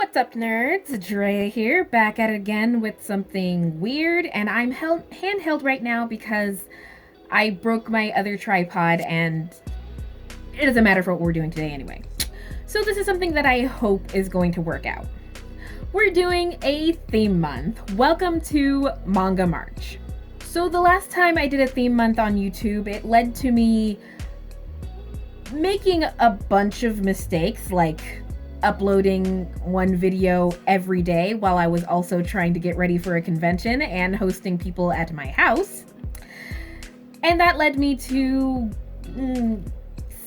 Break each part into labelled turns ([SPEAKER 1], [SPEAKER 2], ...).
[SPEAKER 1] What's up, nerds? Drea here, back at it again with something weird, and I'm handheld right now because I broke my other tripod, and it doesn't matter for what we're doing today anyway. So this is something that I hope is going to work out. We're doing a theme month. Welcome to Manga March. So the last time I did a theme month on YouTube, it led to me making a bunch of mistakes, like uploading one video every day while I was also trying to get ready for a convention and hosting people at my house. And that led me to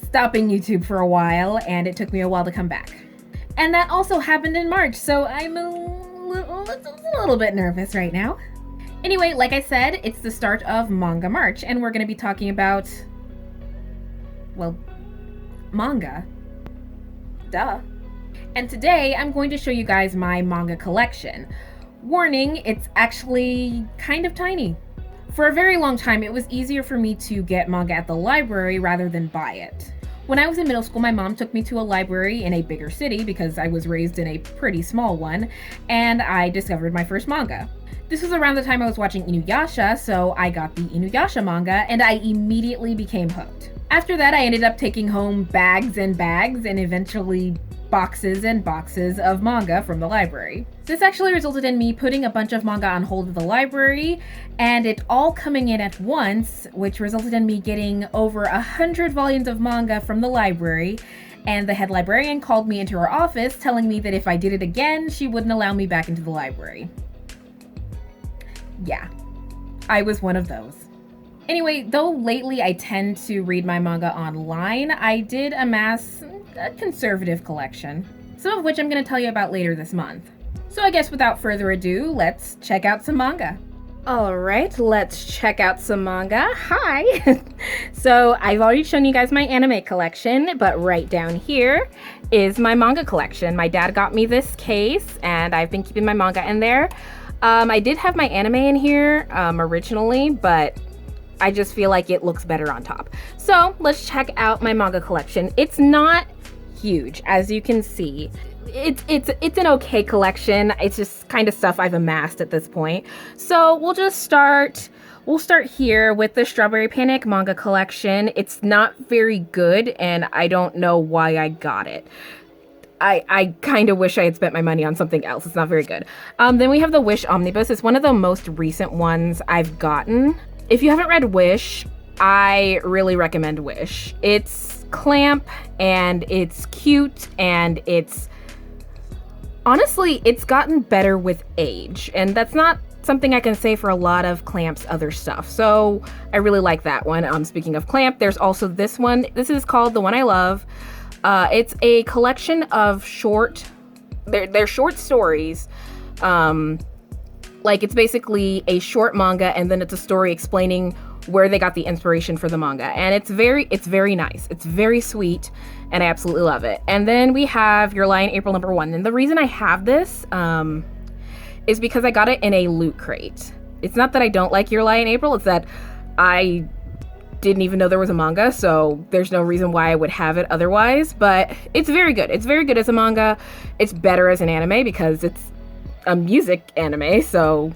[SPEAKER 1] stopping YouTube for a while, and it took me a while to come back. And that also happened in March, so I'm a little bit nervous right now. Anyway, like I said, it's the start of Manga March, and we're going to be talking about, well, manga. Duh. And today I'm going to show you guys my manga collection. Warning, it's actually kind of tiny. For a very long time, it was easier for me to get manga at the library rather than buy it. When I was in middle school, my mom took me to a library in a bigger city because I was raised in a pretty small one, and I discovered my first manga. This was around the time I was watching Inuyasha, so I got the Inuyasha manga, and I immediately became hooked. After that, I ended up taking home bags and bags, and eventually boxes and boxes of manga from the library. This actually resulted in me putting a bunch of manga on hold at the library, and it all coming in at once, which resulted in me getting over 100 volumes of manga from the library, and the head librarian called me into her office telling me that if I did it again, she wouldn't allow me back into the library. Yeah, I was one of those. Anyway, though lately I tend to read my manga online, I did amass a conservative collection, some of which I'm going to tell you about later this month. So I guess without further ado, let's check out some manga. Alright, let's check out some manga. Hi! So I've already shown you guys my anime collection, but right down here is my manga collection. My dad got me this case, and I've been keeping my manga in there. I did have my anime in here originally, but I just feel like it looks better on top. So let's check out my manga collection. It's not huge, as you can see. It's an okay collection. It's just kind of stuff I've amassed at this point. So we'll start here with the Strawberry Panic manga collection. It's not very good, and I don't know why I got it. I kind of wish I had spent my money on something else. It's not very good. Then we have the Wish Omnibus. It's one of the most recent ones I've gotten. If you haven't read Wish, I really recommend Wish. It's Clamp, and it's cute, and honestly, it's gotten better with age, and that's not something I can say for a lot of Clamp's other stuff, so I really like that one. Speaking of Clamp, there's also this one. This is called The One I Love. It's a collection of they're short stories. Like, it's basically a short manga, and then it's a story explaining where they got the inspiration for the manga. And it's very nice. It's very sweet, and I absolutely love it. And then we have Your Lie in April #1. And the reason I have this is because I got it in a loot crate. It's not that I don't like Your Lie in April, it's that I didn't even know there was a manga, so there's no reason why I would have it otherwise. But it's very good. It's very good as a manga. It's better as an anime because it's a music anime, so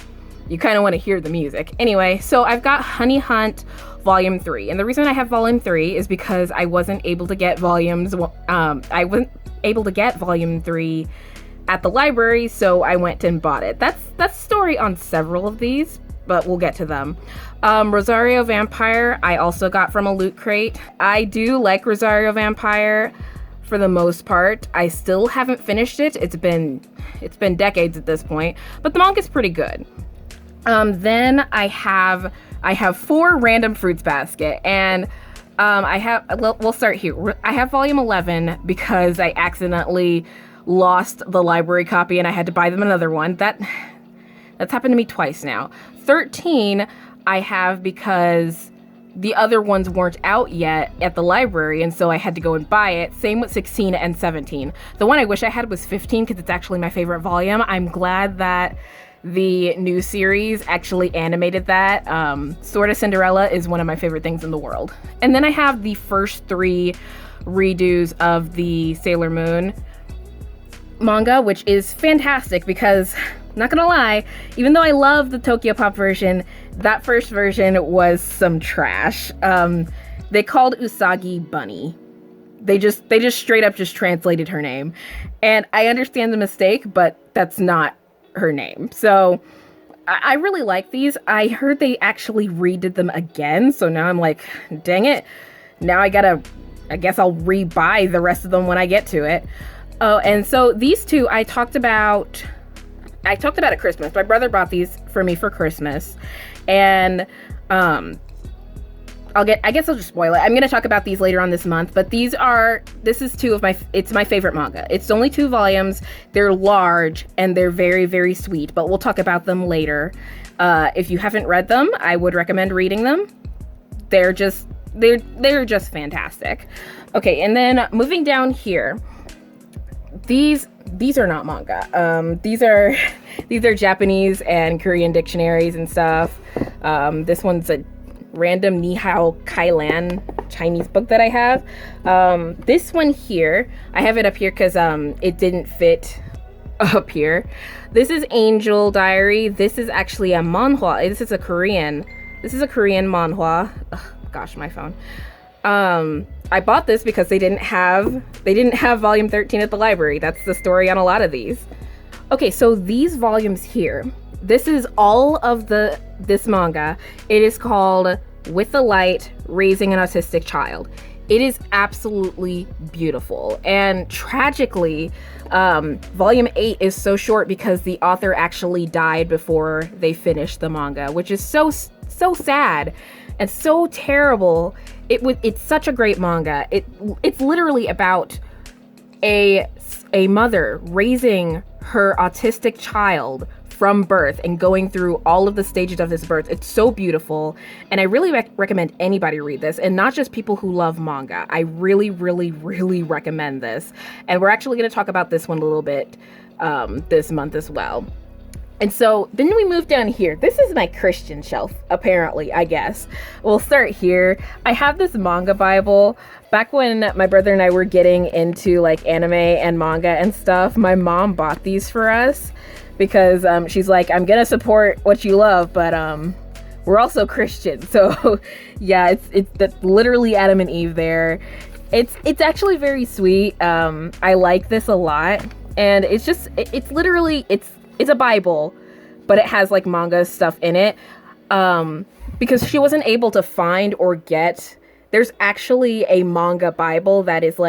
[SPEAKER 1] you kind of want to hear the music. Anyway, so I've got Honey Hunt Volume 3, and the reason I have Volume 3 is because I wasn't able to get Volume 3 at the library, so I went and bought it. That's story on several of these, but we'll get to them. Rosario Vampire, I also got from a loot crate. I do like Rosario Vampire for the most part. I still haven't finished it. It's been decades at this point, but the manga's pretty good. Then I have 4 Random Fruits Basket, and we'll start here. I have Volume 11 because I accidentally lost the library copy and I had to buy them another one. That's happened to me twice now. 13 I have because the other ones weren't out yet at the library, and so I had to go and buy it. Same with 16 and 17. The one I wish I had was 15 because it's actually my favorite volume. I'm glad that the new series actually animated that. Sword of Cinderella is one of my favorite things in the world. And then I have the first 3 redos of the Sailor Moon manga, which is fantastic because, not gonna lie, even though I love the Tokyo Pop version, that first version was some trash. They called Usagi Bunny. They just straight up just translated her name. And I understand the mistake, but that's not her name. So I really like these. I heard they actually redid them again. So now I'm like, dang it. Now I guess I'll rebuy the rest of them when I get to it. Oh, and so these two I talked about at Christmas. My brother bought these for me for Christmas. And I guess I'll just spoil it. I'm going to talk about these later on this month, but this is it's my favorite manga. It's only 2 volumes. They're large and they're very, very sweet, but we'll talk about them later. If you haven't read them, I would recommend reading them. They're just fantastic. Okay. And then moving down here, these are not manga. These are Japanese and Korean dictionaries and stuff. This one's a random Nihao Kailan Chinese book that I have. This one here, I have it up here because it didn't fit up here. This is Angel Diary. This is actually a manhwa. This is a Korean manhwa. Ugh, gosh, my phone. I bought this because they didn't have volume 13 at the library. That's the story on a lot of these. Okay, so these volumes here, this is all of this manga. It is called With the Light, Raising an Autistic Child. It is absolutely beautiful. And tragically, volume 8 is so short because the author actually died before they finished the manga, which is so sad and so terrible. It's such a great manga. It's literally about a mother raising her autistic child from birth and going through all of the stages of this birth. It's so beautiful, and I really recommend anybody read this, and not just people who love manga. I really, really, really recommend this, and we're actually going to talk about this one a little bit this month as well. And so then we move down here. This is my Christian shelf, apparently, I guess. We'll start here. I have this manga Bible. Back when my brother and I were getting into like anime and manga and stuff, my mom bought these for us because she's like, I'm gonna support what you love, but we're also Christian. So yeah, that's literally Adam and Eve there. It's actually very sweet. I like this a lot, and it's a Bible, but it has like manga stuff in it. Because she wasn't able to find or get, there's actually a manga Bible that is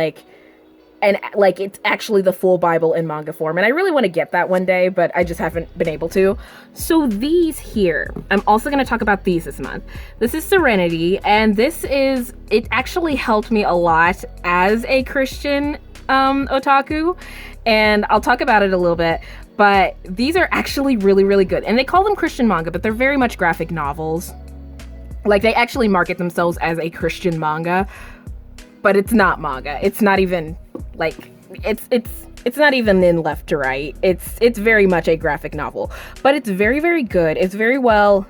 [SPEAKER 1] it's actually the full Bible in manga form. And I really want to get that one day, but I just haven't been able to. So these here, I'm also going to talk about these this month. This is Serenity, and it actually helped me a lot as a Christian otaku, and I'll talk about it a little bit. But these are actually really, really good. And they call them Christian manga, but they're very much graphic novels. Like, they actually market themselves as a Christian manga, but it's not manga. It's not even like it's not even in left to right. It's very much a graphic novel, but it's very, very good. It's very well,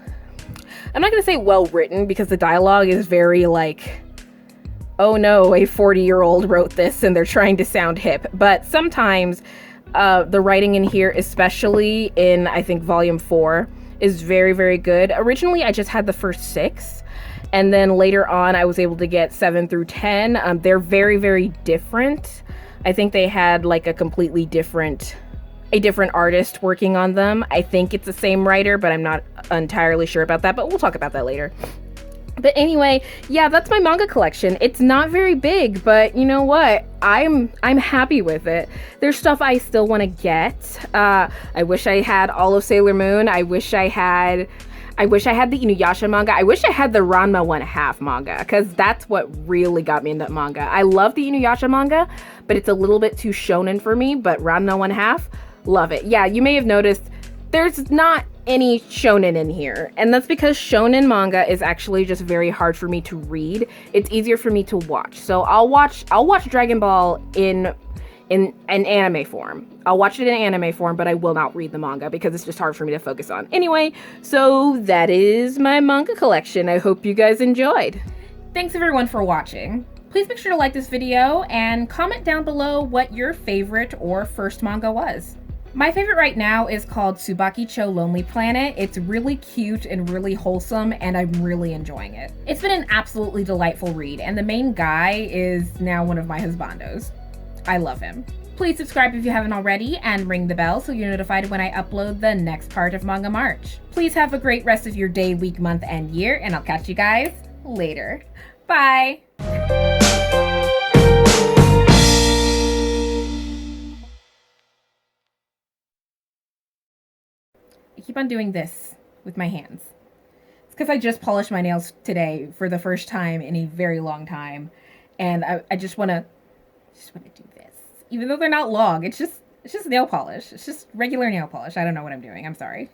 [SPEAKER 1] I'm not gonna say well written because the dialogue is very like, oh no, a 40-year-old wrote this and they're trying to sound hip. But sometimes the writing in here, especially in, I think, volume 4, is very, very good. Originally, I just had the first 6, and then later on, I was able to get 7 through 10. They're very, very different. I think they had like a completely different artist working on them. I think it's the same writer, but I'm not entirely sure about that, but we'll talk about that later. But anyway, yeah, that's my manga collection. It's not very big, but you know what? I'm happy with it. There's stuff I still want to get. I wish I had all of Sailor Moon. I wish I had the Inuyasha manga. I wish I had the Ranma 1/2 manga, because that's what really got me into manga. I love the Inuyasha manga, but it's a little bit too shonen for me. But Ranma 1/2, love it. Yeah, you may have noticed there's not any shonen in here, and that's because shonen manga is actually just very hard for me to read. It's easier for me to watch. So I'll watch Dragon Ball in an anime form. I'll watch it in anime form, but I will not read the manga because it's just hard for me to focus on. Anyway, so that is my manga collection. I hope you guys enjoyed. Thanks everyone for watching. Please make sure to like this video and comment down below what your favorite or first manga was. My favorite right now is called Tsubakicho Lonely Planet. It's really cute and really wholesome, and I'm really enjoying it. It's been an absolutely delightful read, and the main guy is now one of my husbandos. I love him. Please subscribe if you haven't already, and ring the bell so you're notified when I upload the next part of Manga March. Please have a great rest of your day, week, month, and year, and I'll catch you guys later. Bye! I keep on doing this with my hands. It's because I just polished my nails today for the first time in a very long time, and I just want to do this, even though they're not long. It's just nail polish. It's just regular nail polish. I don't know what I'm doing. I'm sorry.